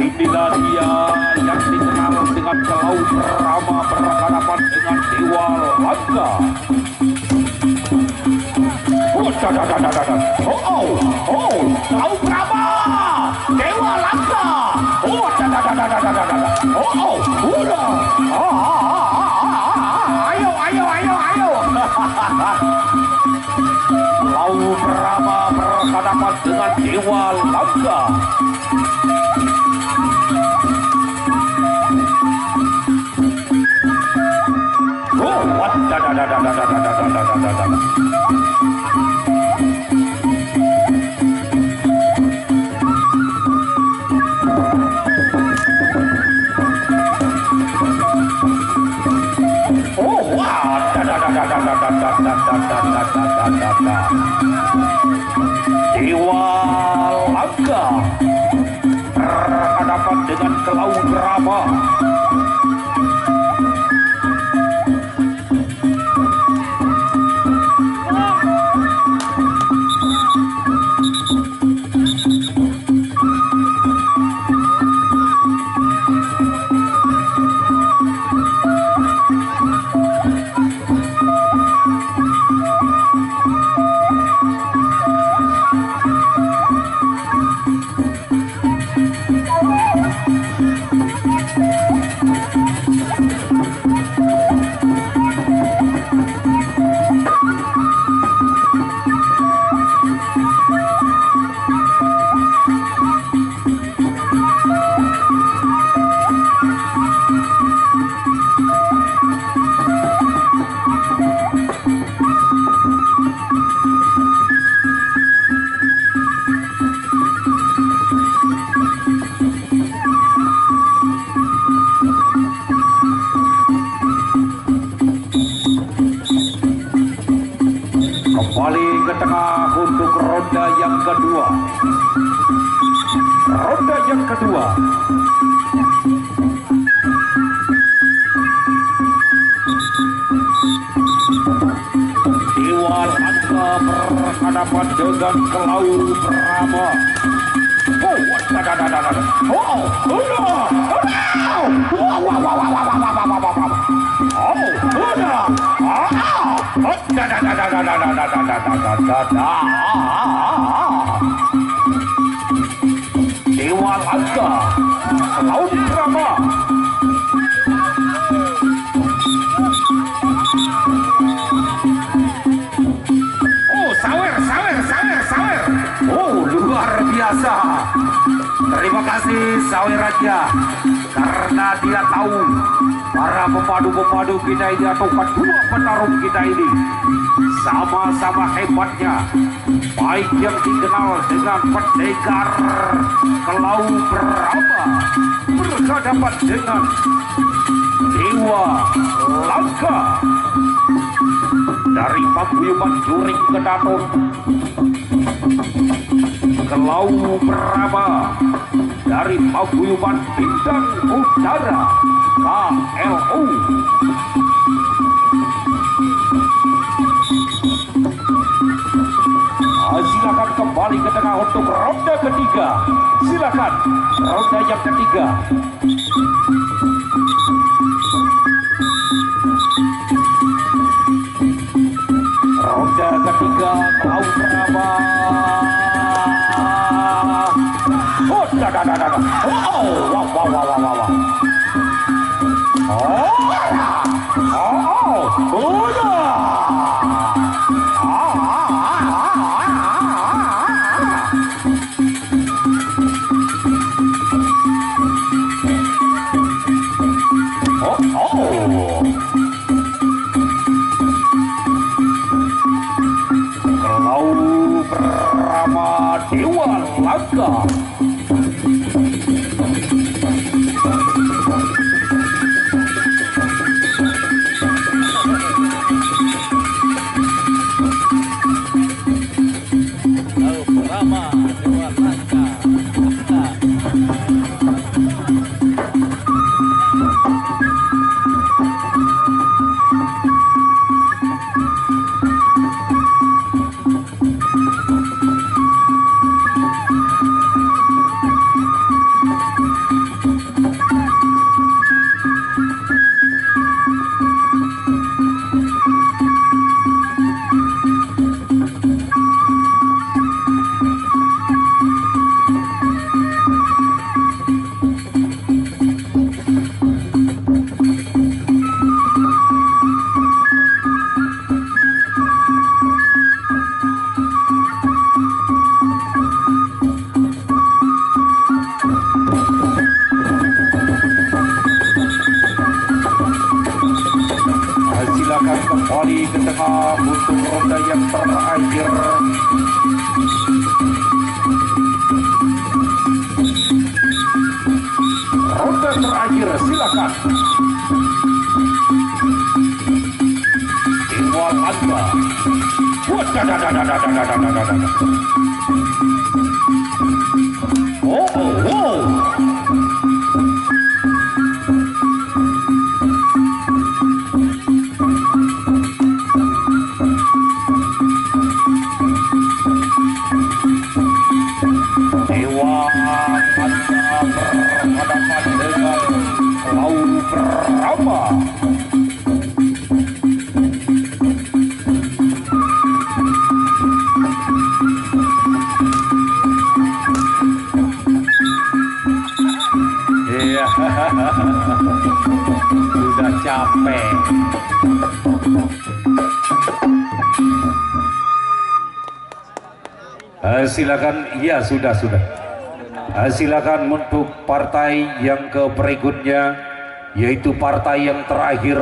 Inilah dia yang dikenal dengan Kelau Brahma berhadapan dengan Dewa Langga. Kelau Brahma, Dewa Langga. Udah. Ayo. Kelau Brahma berhadapan dengan Dewa Langga. Dewa Langga berhadapan dengan Kelau Brahma. Kembali ke tengah untuk ronda yang kedua. Ronda yang kedua. Dewa Langga berhadapan dengan Kelau Brahma. Dewa Langga, Kelau Brahma. Sawer. Luar biasa. Terima kasih Sawer Raja, karena dia tahu para pemadu-pemadu kita ini atau kedua petarung kita ini sama-sama hebatnya, baik yang dikenal dengan pendekar Kelau Brahma berhadapan dengan Dewa Langga dari paguyuban Juring Kedaton. Kelau Brahma dari paguyuban Bintang Udara KLU. Silakan kembali ke tengah untuk ronda ketiga. Silakan ronda yang ketiga. Ronda ketiga Kelau Brahma. Kelau Brahma Dewa Langga. untuk ronde yang terakhir. Ronde terakhir, silakan. Iwal Anda. Oh. Dewa Anda berhadapan dengan Lau Brahma. Iya, sudah capek. Silakan, ya sudah. Silakan untuk partai yang ke berikutnya, yaitu partai yang terakhir.